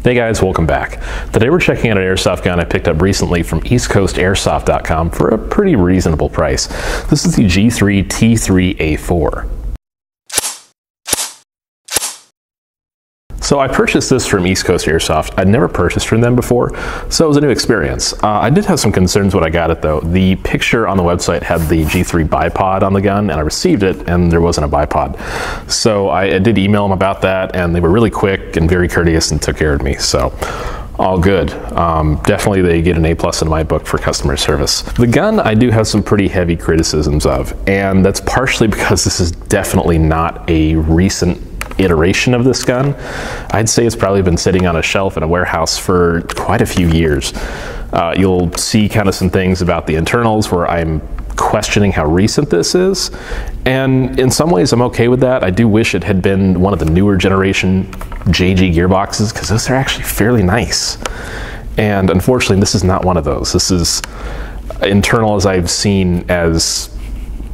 Hey guys, welcome back. Today we're checking out an airsoft gun I picked up recently from EastCoastAirsoft.com for a pretty reasonable price. This is the G3 T3A4. So I purchased this from East Coast Airsoft. I'd never purchased from them before, so it was a new experience. I did have some concerns when I got it though. The picture on the website had the G3 bipod on the gun, and I received it and there wasn't a bipod. So I did email them about that, and they were really quick and very courteous and took care of me, so all good. Definitely they get an A+ in my book for customer service. The gun I do have some pretty heavy criticisms of, and that's partially because this is definitely not a recent iteration of this gun. I'd say it's probably been sitting on a shelf in a warehouse for quite a few years. You'll see kind of some things about the internals where I'm questioning how recent this is, and in some ways I'm okay with that. I do wish it had been one of the newer generation JG gearboxes, because those are actually fairly nice, and unfortunately this is not one of those. This is internal as I've seen as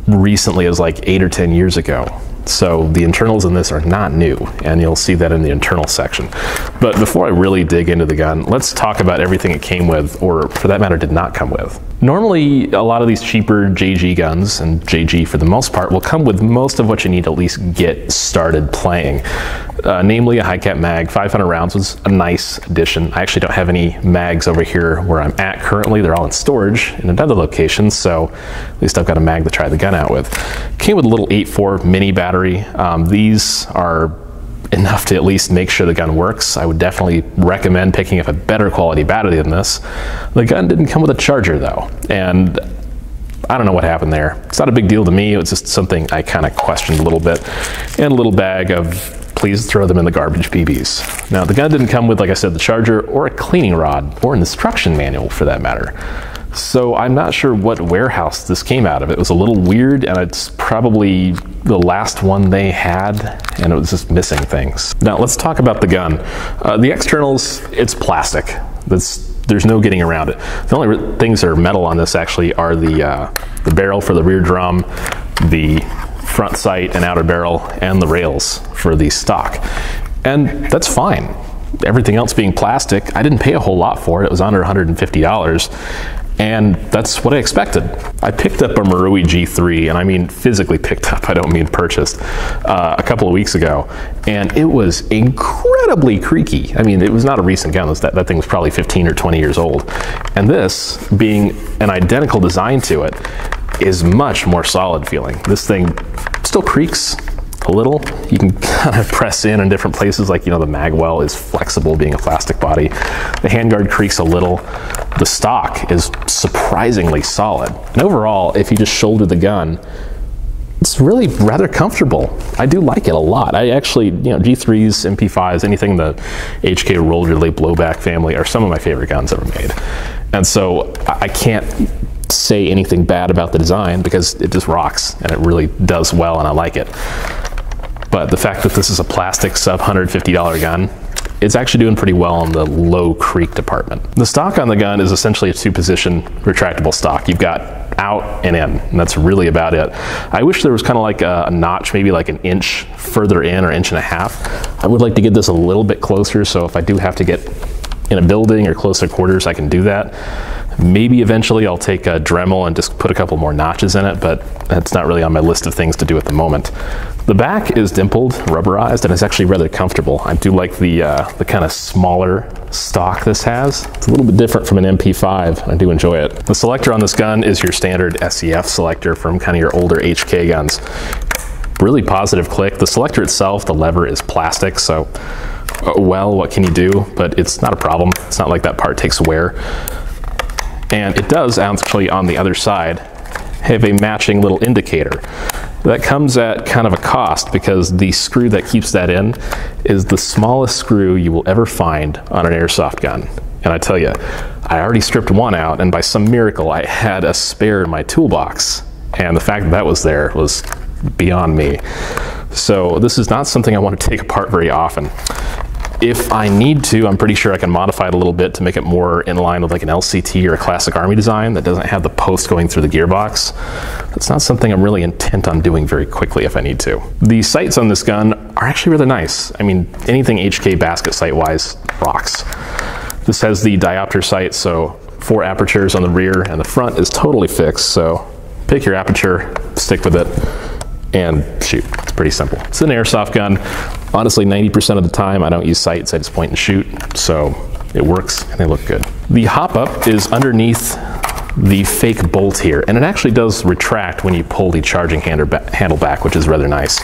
recently as like 8 or 10 years ago. So the internals in this are not new, and you'll see that in the internal section. But before I really dig into the gun, let's talk about everything it came with, or for that matter did not come with. Normally a lot of these cheaper JG guns, and JG for the most part, will come with most of what you need to at least get started playing. Namely a high cap mag. 500 rounds was a nice addition. I actually don't have any mags over here where I'm at currently. They're all in storage in another location, so at least I've got a mag to try the gun out with. Came with a little 8.4 mini battery. These are enough to at least make sure the gun works. I would definitely recommend picking up a better quality battery than this. The gun didn't come with a charger though, and I don't know what happened there. It's not a big deal to me. It was just something I kind of questioned a little bit. And a little bag of please throw them in the garbage BBs. Now the gun didn't come with, like I said, the charger or a cleaning rod or an instruction manual for that matter. So I'm not sure what warehouse this came out of. It was a little weird, and it's probably the last one they had, and it was just missing things. Now let's talk about the gun. The externals, it's plastic. There's no getting around it. The only things that are metal on this actually are the barrel for the rear drum, the front sight and outer barrel, and the rails for the stock. And that's fine. Everything else being plastic, I didn't pay a whole lot for it. It was under $150. And that's what I expected. I picked up a Marui G3, and I mean physically picked up, I don't mean purchased, a couple of weeks ago, and it was incredibly creaky. I mean, it was not a recent gun. That thing was probably 15 or 20 years old. And this, being an identical design to it, is much more solid feeling. This thing still creaks a little. You can kind of press in different places, like, you know, the mag well is flexible being a plastic body. The handguard creaks a little. The stock is surprisingly solid. And overall, if you just shoulder the gun, it's really rather comfortable. I do like it a lot. I actually, you know, G3s, MP5s, anything in the HK roll relay blowback family are some of my favorite guns ever made. And so I can't say anything bad about the design because it just rocks and it really does well, and I like it. But the fact that this is a plastic sub $150 gun, it's actually doing pretty well in the low creak department. The stock on the gun is essentially a 2-position retractable stock. You've got out and in, and that's really about it. I wish there was kind of like a notch, maybe like an inch further in, or inch and a half. I would like to get this a little bit closer, so if I do have to get in a building or close to quarters, I can do that. Maybe eventually I'll take a Dremel and just put a couple more notches in it, but that's not really on my list of things to do at the moment. The back is dimpled, rubberized, and it's actually rather comfortable. I do like the kind of smaller stock this has. It's a little bit different from an MP5. I do enjoy it. The selector on this gun is your standard SEF selector from kind of your older HK guns. Really positive click. The selector itself, the lever is plastic, so well, what can you do? But it's not a problem. It's not like that part takes wear. And it does actually, on the other side, have a matching little indicator. That comes at kind of a cost, because the screw that keeps that in is the smallest screw you will ever find on an airsoft gun. And I tell you, I already stripped one out, and by some miracle I had a spare in my toolbox. And the fact that that was there was beyond me. So this is not something I want to take apart very often. If I need to, I'm pretty sure I can modify it a little bit to make it more in line with like an LCT or a classic Army design that doesn't have the post going through the gearbox. That's not something I'm really intent on doing very quickly if I need to. The sights on this gun are actually really nice. I mean, anything HK basket sight-wise rocks. This has the diopter sight, so 4 apertures on the rear, and the front is totally fixed, so pick your aperture, stick with it, and shoot. It's pretty simple. It's an airsoft gun. Honestly, 90% of the time I don't use sights, I just point and shoot, so it works and they look good. The hop up is underneath the fake bolt here, and it actually does retract when you pull the charging handle back, which is rather nice.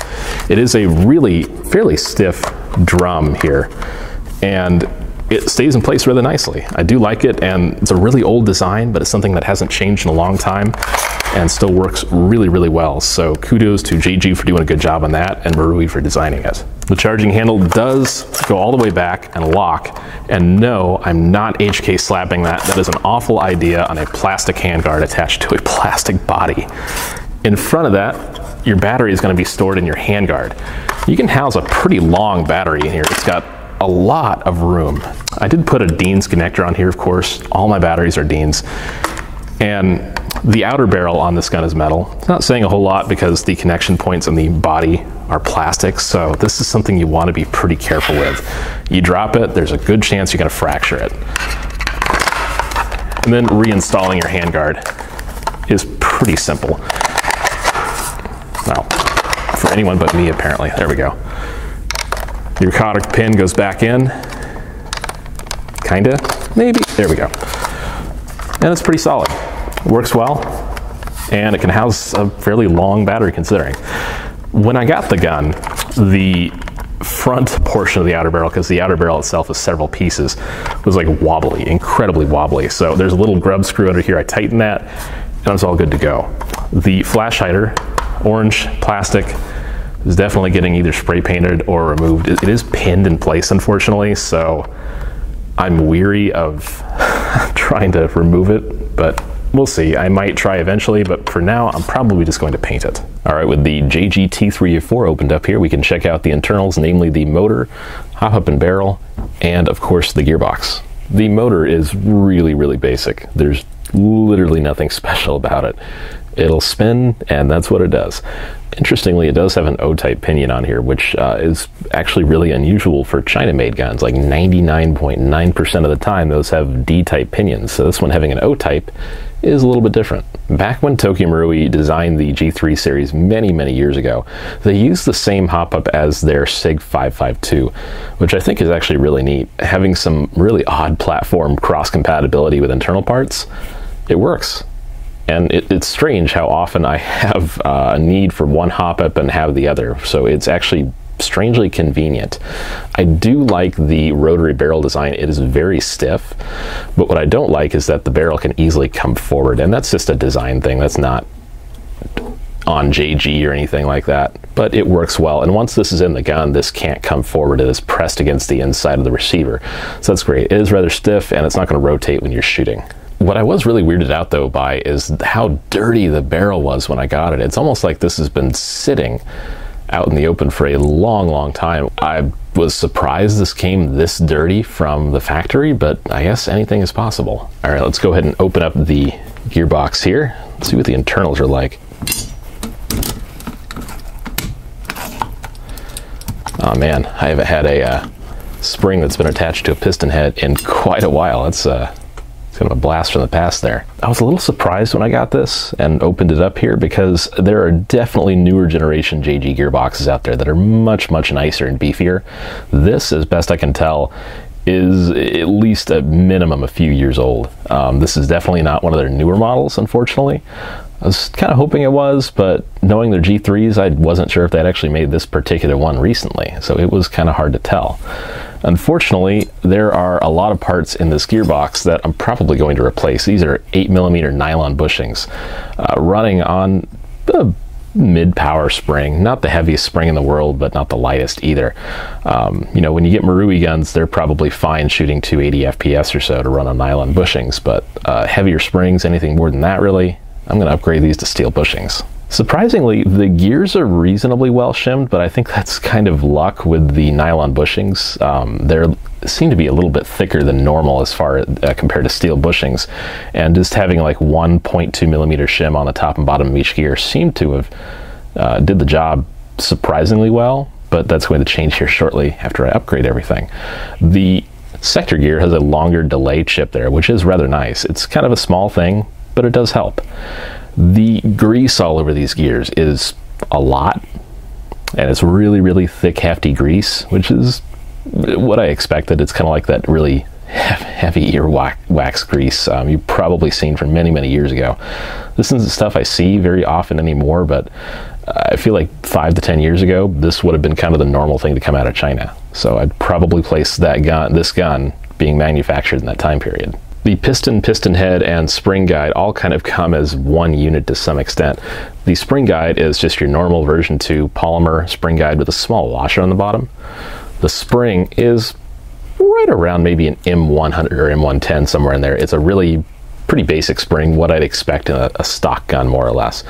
It is a really fairly stiff drum here, and it stays in place really nicely. I do like it, and it's a really old design, but it's something that hasn't changed in a long time and still works really, really well. So kudos to JG for doing a good job on that, and Marui for designing it. The charging handle does go all the way back and lock, and no, I'm not HK slapping that. That is an awful idea on a plastic handguard attached to a plastic body. In front of that, your battery is going to be stored in your handguard. You can house a pretty long battery in here. It's got a lot of room. I did put a Dean's connector on here, of course. All my batteries are Dean's. And the outer barrel on this gun is metal. It's not saying a whole lot because the connection points on the body are plastic, so this is something you want to be pretty careful with. You drop it, there's a good chance you're going to fracture it. And then reinstalling your handguard is pretty simple. Well, for anyone but me apparently. There we go. Your cotter pin goes back in. Kinda, maybe. There we go. And it's pretty solid. It works well, and it can house a fairly long battery considering. When I got the gun, the front portion of the outer barrel, because the outer barrel itself is several pieces, was like wobbly, incredibly wobbly. So there's a little grub screw under here. I tightened that, and it's all good to go. The flash hider, orange plastic, is definitely getting either spray painted or removed. It is pinned in place, unfortunately, so I'm weary of trying to remove it, but we'll see. I might try eventually, but for now, I'm probably just going to paint it. All right, with the JG T3A4 opened up here, we can check out the internals, namely the motor, hop up and barrel, and of course the gearbox. The motor is really, really basic. There's literally nothing special about it. It'll spin, and that's what it does. Interestingly, it does have an O-type pinion on here, which is actually really unusual for China-made guns. Like 99.9% of the time, those have D-type pinions. So this one having an O-type is a little bit different. Back when Tokyo Marui designed the G3 series many, many years ago, they used the same hop-up as their SIG 552, which I think is actually really neat. Having some really odd platform cross-compatibility with internal parts, it works. And it's strange how often I have a need for one hop-up and have the other, so it's actually strangely convenient. I do like the rotary barrel design. It is very stiff, but what I don't like is that the barrel can easily come forward, and that's just a design thing. That's not on JG or anything like that, but it works well. And once this is in the gun, this can't come forward. It is pressed against the inside of the receiver, so that's great. It is rather stiff, and it's not going to rotate when you're shooting. What I was really weirded out though by is how dirty the barrel was when I got it. It's almost like this has been sitting out in the open for a long, long time. I was surprised this came this dirty from the factory, but I guess anything is possible. All right, let's go ahead and open up the gearbox here. Let's see what the internals are like. Oh man, I haven't had a spring that's been attached to a piston head in quite a while. That's kind of a blast from the past there. I was a little surprised when I got this and opened it up here because there are definitely newer generation JG gearboxes out there that are much, much nicer and beefier. This, as best I can tell, is at least a minimum a few years old. This is definitely not one of their newer models, unfortunately. I was kind of hoping it was, but knowing their G3s, I wasn't sure if they'd actually made this particular one recently, so it was kind of hard to tell. Unfortunately, there are a lot of parts in this gearbox that I'm probably going to replace. These are 8mm nylon bushings running on the mid-power spring, not the heaviest spring in the world, but not the lightest either. You know, when you get Marui guns, they're probably fine shooting 280 FPS or so to run on nylon bushings, but heavier springs, anything more than that really, I'm going to upgrade these to steel bushings. Surprisingly, the gears are reasonably well shimmed, but I think that's kind of luck with the nylon bushings. They seem to be a little bit thicker than normal as far compared to steel bushings, and just having like 1.2 millimeter shim on the top and bottom of each gear seemed to have did the job surprisingly well, but that's going to change here shortly after I upgrade everything. The sector gear has a longer delay chip there, which is rather nice. It's kind of a small thing, but it does help. The grease all over these gears is a lot, and it's really, really thick, hefty grease, which is what I expected. It's kind of like that really heavy earwax grease you've probably seen from many, many years ago. This isn't stuff I see very often anymore, but I feel like 5 to 10 years ago, this would have been kind of the normal thing to come out of China. So I'd probably place this gun being manufactured in that time period. The piston head, and spring guide all kind of come as one unit to some extent. The spring guide is just your normal version 2 polymer spring guide with a small washer on the bottom. The spring is right around maybe an M100 or M110, somewhere in there. It's a really pretty basic spring, what I'd expect in a stock gun, more or less.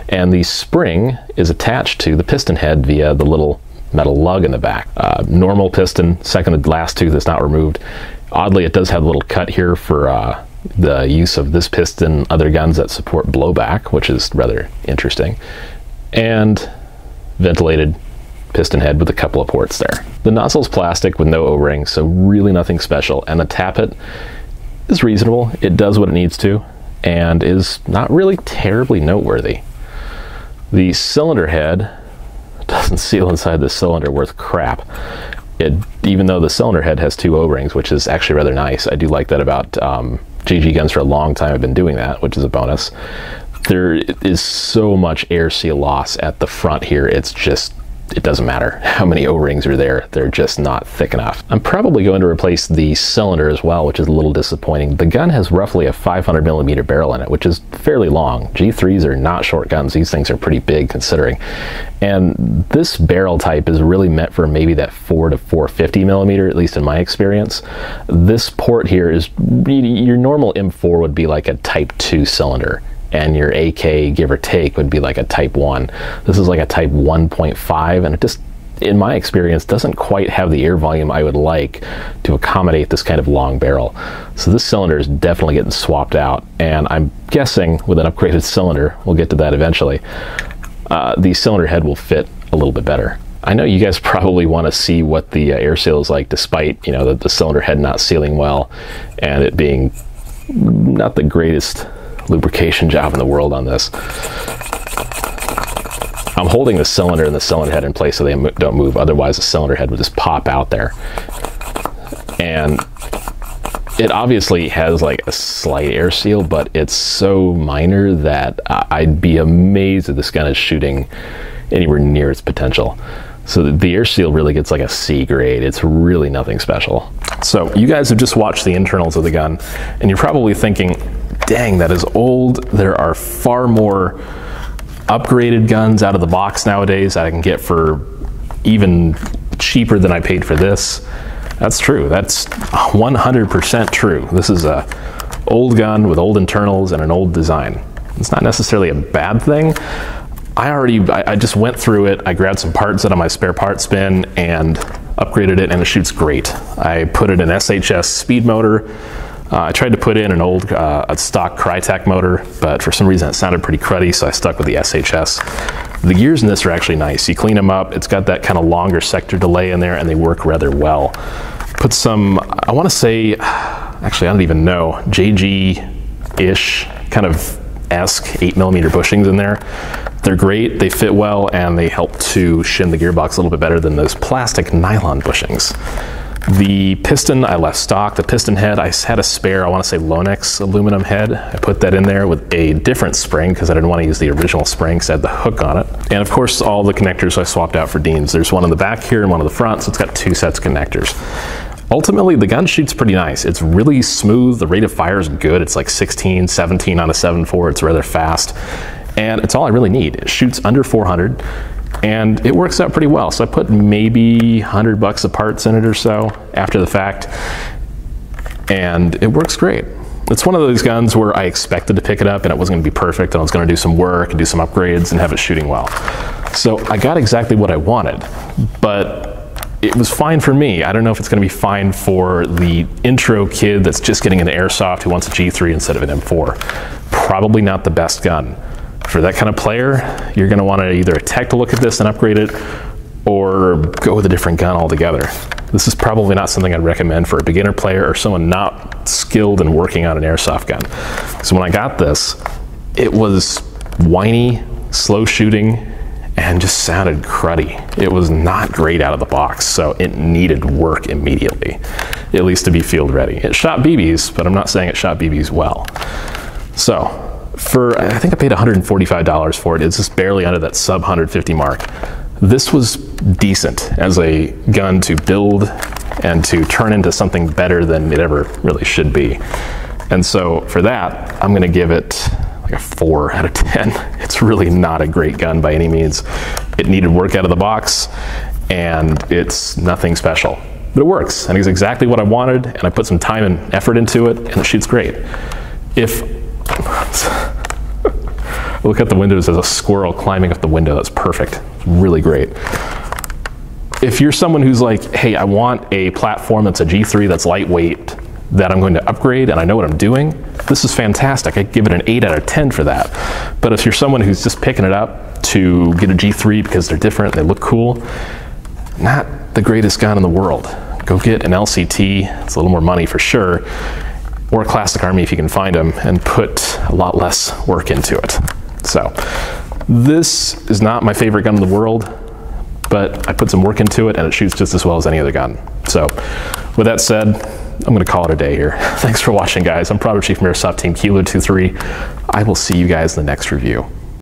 And the spring is attached to the piston head via the little metal lug in the back. Normal piston, second to last tooth is not removed. Oddly, it does have a little cut here for the use of this piston, other guns that support blowback, which is rather interesting. And ventilated piston head with a couple of ports there. The nozzle's plastic with no O-ring, so really nothing special. And the tappet is reasonable. It does what it needs to, and is not really terribly noteworthy. The cylinder head doesn't seal inside the cylinder worth crap. Even though the cylinder head has 2 O-rings, which is actually rather nice. I do like that about GG guns. For a long time I've been doing that, which is a bonus. There is so much air seal loss at the front here. It's just, it doesn't matter how many O-rings are there. They're just not thick enough. I'm probably going to replace the cylinder as well, which is a little disappointing. The gun has roughly a 500 millimeter barrel in it, which is fairly long. G3s are not short guns. These things are pretty big considering. And this barrel type is really meant for maybe that 4 to 450 millimeter, at least in my experience. This port here is, your normal M4 would be like a Type 2 cylinder, and your AK, give or take, would be like a Type 1. This is like a Type 1.5, and it just, in my experience, doesn't quite have the air volume I would like to accommodate this kind of long barrel. So this cylinder is definitely getting swapped out, and I'm guessing with an upgraded cylinder, we'll get to that eventually, the cylinder head will fit a little bit better. I know you guys probably want to see what the air seal is like, despite, you know, the cylinder head not sealing well and it being not the greatest lubrication job in the world on this. I'm holding the cylinder and the cylinder head in place so they don't move, otherwise the cylinder head would just pop out there. And it obviously has like a slight air seal, but it's so minor that I'd be amazed if this gun is shooting anywhere near its potential. So the air seal really gets like a C grade. It's really nothing special. So you guys have just watched the internals of the gun, and you're probably thinking, dang, that is old. There are far more upgraded guns out of the box nowadays that I can get for even cheaper than I paid for this. That's true. That's 100% true. This is a old gun with old internals and an old design. It's not necessarily a bad thing. I just went through it. I grabbed some parts out of my spare parts bin and upgraded it, and it shoots great. I put it in SHS speed motor. I tried to put in an old a stock Crytek motor, but for some reason it sounded pretty cruddy, so I stuck with the SHS. The gears in this are actually nice. You clean them up, it's got that kind of longer sector delay in there, and they work rather well. Put some, I want to say, actually I don't even know, JG-ish kind of esque 8mm bushings in there. They're great, they fit well, and they help to shim the gearbox a little bit better than those plastic nylon bushings. The piston I left stock. The piston head, I had a spare, I want to say Lonex aluminum head. I put that in there with a different spring because I didn't want to use the original spring because I had the hook on it. And of course all the connectors I swapped out for Dean's. There's one in the back here and one in the front, so it's got 2 sets of connectors. Ultimately, the gun shoots pretty nice. It's really smooth. The rate of fire is good. It's like 16, 17 on a 7.4. It's rather fast. And it's all I really need. It shoots under 400. And it works out pretty well. So I put maybe $100 of parts in it or so after the fact, and it works great. It's one of those guns where I expected to pick it up and it wasn't going to be perfect, and I was going to do some work and do some upgrades and have it shooting well. So I got exactly what I wanted, but it was fine for me. I don't know if it's going to be fine for the intro kid that's just getting into airsoft who wants a G3 instead of an M4. Probably not the best gun. For that kind of player, you're going to want to either tech to look at this and upgrade it, or go with a different gun altogether. This is probably not something I'd recommend for a beginner player or someone not skilled in working on an airsoft gun. So when I got this, it was whiny, slow shooting, and just sounded cruddy. It was not great out of the box, so it needed work immediately, at least to be field ready. It shot BBs, but I'm not saying it shot BBs well. So, I think I paid $145 for it. It's just barely under that sub 150 mark. This was decent as a gun to build and to turn into something better than it ever really should be. And so for that, I'm gonna give it like a 4 out of 10. It's really not a great gun by any means. It needed work out of the box, and it's nothing special. But it works, and it's exactly what I wanted, and I put some time and effort into it, and it shoots great. If look at the windows, there's a squirrel climbing up the window. That's perfect. It's really great. If you're someone who's like, hey, I want a platform that's a G3 that's lightweight, that I'm going to upgrade and I know what I'm doing, this is fantastic. I'd give it an 8 out of 10 for that. But if you're someone who's just picking it up to get a G3 because they're different, they look cool, not the greatest gun in the world. Go get an LCT. It's a little more money for sure, or a Classic Army if you can find them, and put a lot less work into it. So this is not my favorite gun in the world, but I put some work into it and it shoots just as well as any other gun. So with that said, I'm gonna call it a day here. Thanks for watching, guys. I'm Private Chief from Airsoft Team Kilo 23. I will see you guys in the next review.